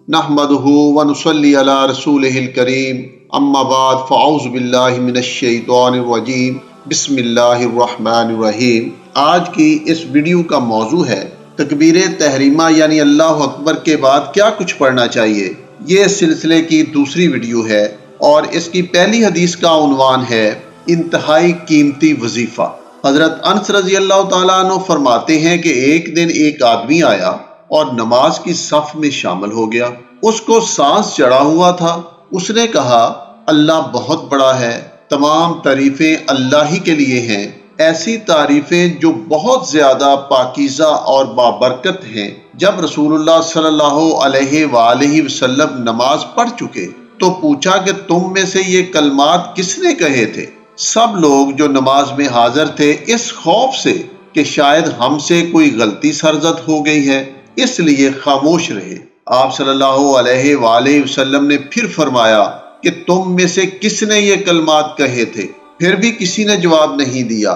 نحمدہ ونصلی علی رسولہ الکریم اما بعد فاعوذ باللہ من الشیطان الرجیم بسم اللہ الرحمن الرحیم۔ آج کی اس ویڈیو کا موضوع ہے تکبیر تحریمہ یعنی اللہ اکبر کے بعد کیا کچھ پڑھنا چاہیے۔ یہ سلسلے کی دوسری ویڈیو ہے اور اس کی پہلی حدیث کا عنوان ہے انتہائی قیمتی وظیفہ۔ حضرت انس رضی اللہ تعالیٰ عنہ فرماتے ہیں کہ ایک دن ایک آدمی آیا اور نماز کی صف میں شامل ہو گیا۔ اس کو سانس چڑھا ہوا تھا۔ اس نے کہا اللہ بہت بڑا ہے، تمام تعریفیں اللہ ہی کے لیے ہیں، ایسی تعریفیں جو بہت زیادہ پاکیزہ اور بابرکت ہیں۔ جب رسول اللہ صلی اللہ علیہ وآلہ وسلم نماز پڑھ چکے تو پوچھا کہ تم میں سے یہ کلمات کس نے کہے تھے؟ سب لوگ جو نماز میں حاضر تھے اس خوف سے کہ شاید ہم سے کوئی غلطی سرزد ہو گئی ہے اس لیے خاموش رہے۔ آپ صلی اللہ علیہ وآلہ وسلم نے پھر فرمایا کہ تم میں سے کس نے یہ کلمات کہے تھے؟ پھر بھی کسی نے جواب نہیں دیا۔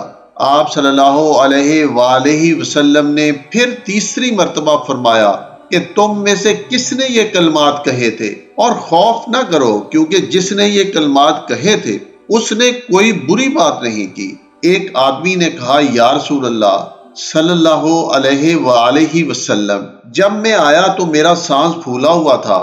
آپ صلی اللہ علیہ وآلہ وسلم نے پھر تیسری مرتبہ فرمایا کہ تم میں سے کس نے یہ کلمات کہے تھے؟ اور خوف نہ کرو کیونکہ جس نے یہ کلمات کہے تھے اس نے کوئی بری بات نہیں کی۔ ایک آدمی نے کہا یا رسول اللہ صلی اللہ علیہ وآلہ وسلم، جب میں آیا تو میرا سانس پھولا ہوا تھا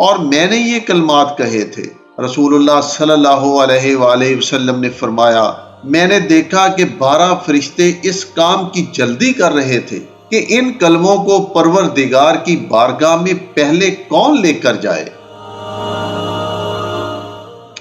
اور میں نے یہ کلمات کہے تھے۔ رسول اللہ صلی اللہ علیہ وآلہ وسلم نے فرمایا میں نے دیکھا کہ 12 فرشتے اس کام کی جلدی کر رہے تھے کہ ان کلموں کو پروردگار کی بارگاہ میں پہلے کون لے کر جائے۔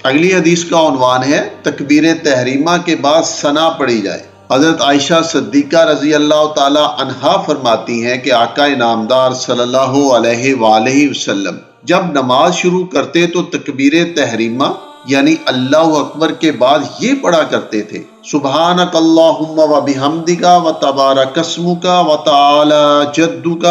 اگلی حدیث کا عنوان ہے تکبیر تحریمہ کے بعد ثنا پڑھی جائے۔ حضرت عائشہ صدیقہ رضی اللہ تعالی عنہا فرماتی ہیں کہ آقا انعامدار صلی اللہ علیہ وآلہ وسلم جب نماز شروع کرتے تو تکبیر تحریمہ یعنی اللہ اکبر کے بعد یہ پڑھا کرتے تھے سبحانک اللہم و بحمدک و تبارک اسمک و تعالی جدک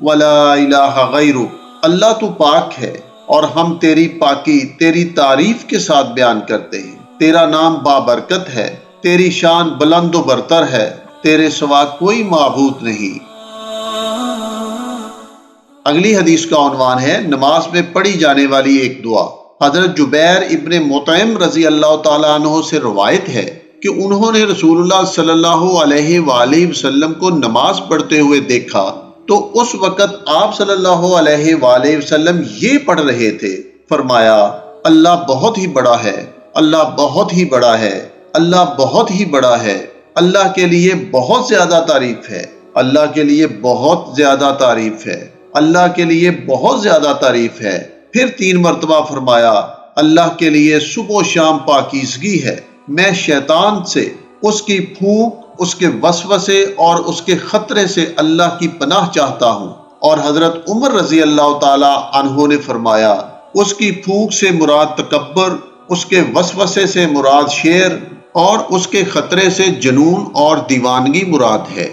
و لا الہ غیرک۔ اللہ تو پاک ہے اور ہم تیری پاکی تیری تعریف کے ساتھ بیان کرتے ہیں، تیرا نام بابرکت ہے، تیری شان بلند و برتر ہے، تیرے سوا کوئی معبود نہیں۔ اگلی حدیث کا عنوان ہے نماز میں پڑھی جانے والی ایک دعا۔ حضرت جبیر ابن مطعم رضی اللہ تعالیٰ عنہ سے روایت ہے کہ انہوں نے رسول اللہ صلی اللہ علیہ وآلہ وسلم کو نماز پڑھتے ہوئے دیکھا تو اس وقت آپ صلی اللہ علیہ وآلہ وسلم یہ پڑھ رہے تھے، فرمایا اللہ بہت ہی بڑا ہے، اللہ بہت ہی بڑا ہے، اللہ بہت ہی بڑا ہے، اللہ کے لیے بہت زیادہ تعریف ہے، اللہ کے لیے بہت زیادہ تعریف ہے، اللہ کے لیے بہت زیادہ تعریف ہے۔ پھر 3 مرتبہ فرمایا اللہ کے لیے صبح و شام پاکیزگی ہے، میں شیطان سے، اس کی پھونک، اس کے وسوسے اور اس کے خطرے سے اللہ کی پناہ چاہتا ہوں۔ اور حضرت عمر رضی اللہ تعالی عنہ نے فرمایا اس کی پھونک سے مراد تکبر، اس کے وسوسے سے مراد شیر اور اس کے خطرے سے جنون اور دیوانگی مراد ہے۔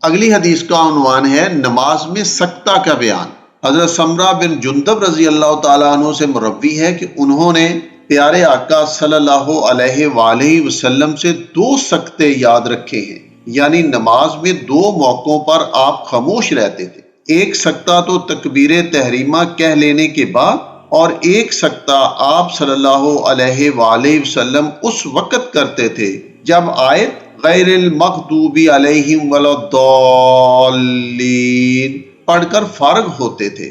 اگلی حدیث کا عنوان ہے نماز میں سکتہ کا بیان۔ حضرت سمرہ بن جندب رضی اللہ تعالیٰ عنہ سے مروی ہے کہ انہوں نے پیارے آقا صلی اللہ علیہ وآلہ وسلم سے 2 سکتے یاد رکھے ہیں، یعنی نماز میں 2 موقعوں پر آپ خاموش رہتے تھے۔ ایک سکتہ تو تکبیر تحریمہ کہہ لینے کے بعد اور ایک سکتہ آپ صلی اللہ علیہ وآلہ وسلم اس وقت کرتے تھے جب آیت غیر المغضوب علیہم ولا الضالین پڑھ کر فارغ ہوتے تھے۔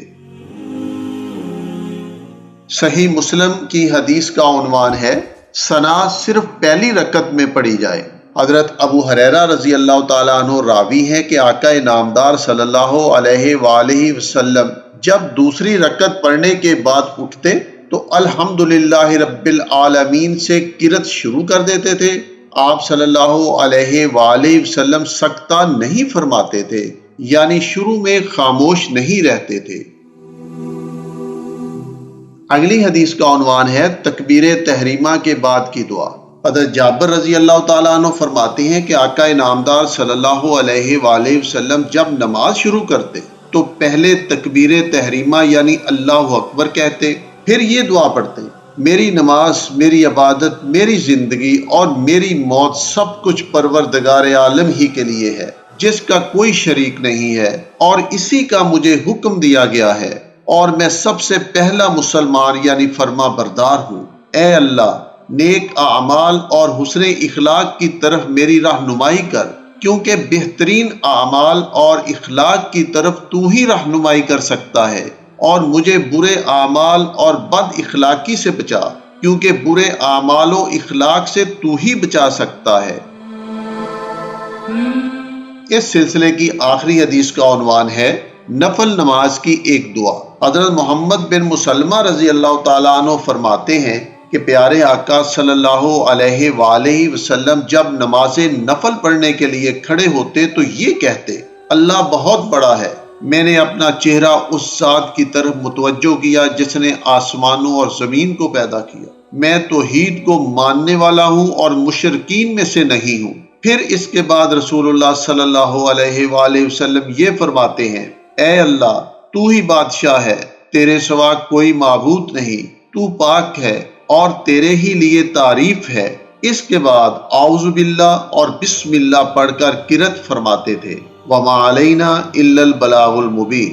صحیح مسلم کی حدیث کا عنوان ہے ثنا صرف پہلی رکعت میں پڑھی جائے۔ حضرت ابو ہریرہ رضی اللہ تعالیٰ عنہ راوی ہیں کہ آقا انعامدار صلی اللہ علیہ وآلہ وسلم جب دوسری رکعت پڑھنے کے بعد اٹھتے تو الحمدللہ رب العالمین سے قرأت شروع کر دیتے تھے۔ آپ صلی اللہ علیہ وآلہ وسلم سکتہ نہیں فرماتے تھے، یعنی شروع میں خاموش نہیں رہتے تھے۔ اگلی حدیث کا عنوان ہے تکبیر تحریمہ کے بعد کی دعا۔ حضرت جابر رضی اللہ تعالیٰ عنہ فرماتے ہیں کہ آقا انعامدار صلی اللہ علیہ وآلہ وسلم جب نماز شروع کرتے تو پہلے تکبیر تحریمہ یعنی اللہ اکبر کہتے، پھر یہ دعا پڑھتے میری نماز، میری عبادت، میری زندگی اور میری موت سب کچھ پروردگار عالم ہی کے لیے ہے، جس کا کوئی شریک نہیں ہے، اور اسی کا مجھے حکم دیا گیا ہے، اور میں سب سے پہلا مسلمان یعنی فرما بردار ہوں۔ اے اللہ، نیک اعمال اور حسن اخلاق کی طرف میری رہنمائی کر، کیونکہ بہترین اعمال اور اخلاق کی طرف تو ہی رہنمائی کر سکتا ہے، اور مجھے برے اعمال اور بد اخلاقی سے بچا، کیونکہ برے اعمال و اخلاق سے تو ہی بچا سکتا ہے۔ اس سلسلے کی آخری حدیث کا عنوان ہے نفل نماز کی ایک دعا۔ حضرت محمد بن مسلمہ رضی اللہ تعالیٰ عنہ فرماتے ہیں کہ پیارے آقا صلی اللہ علیہ وآلہ وسلم جب نماز نفل پڑھنے کے لیے کھڑے ہوتے تو یہ کہتے: اللہ بہت بڑا ہے، میں نے اپنا چہرہ اس ذات کی طرف متوجہ کیا جس نے آسمانوں اور زمین کو پیدا کیا، میں توحید کو ماننے والا ہوں اور مشرکین میں سے نہیں ہوں۔ پھر اس کے بعد رسول اللہ صلی اللہ علیہ وآلہ وسلم یہ فرماتے ہیں: اے اللہ، تو ہی بادشاہ ہے، تیرے سوا کوئی معبود نہیں، تو پاک ہے اور تیرے ہی لیے تعریف ہے۔ اس کے بعد اعوذ باللہ اور بسم اللہ پڑھ کر قرأت فرماتے تھے۔ وما علینا الا البلاغ المبین۔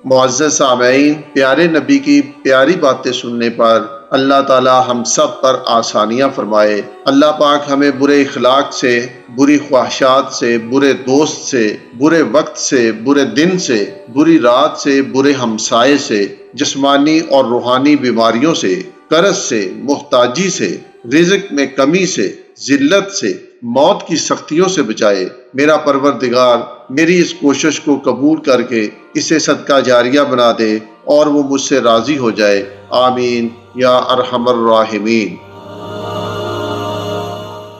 معزز سامعین، پیارے نبی کی پیاری باتیں سننے پر اللہ تعالی ہم سب پر آسانیاں فرمائے۔ اللہ پاک ہمیں برے اخلاق سے، بری خواہشات سے، برے دوست سے، برے وقت سے، برے دن سے، بری رات سے، برے ہمسائے سے، جسمانی اور روحانی بیماریوں سے، قرض سے، محتاجی سے، رزق میں کمی سے، ذلت سے، موت کی سختیوں سے بچائے۔ میرا پروردگار میری اس کوشش کو قبول کر کے اسے صدقہ جاریہ بنا دے اور وہ مجھ سے راضی ہو جائے۔ آمین یا ارحم الراحمین۔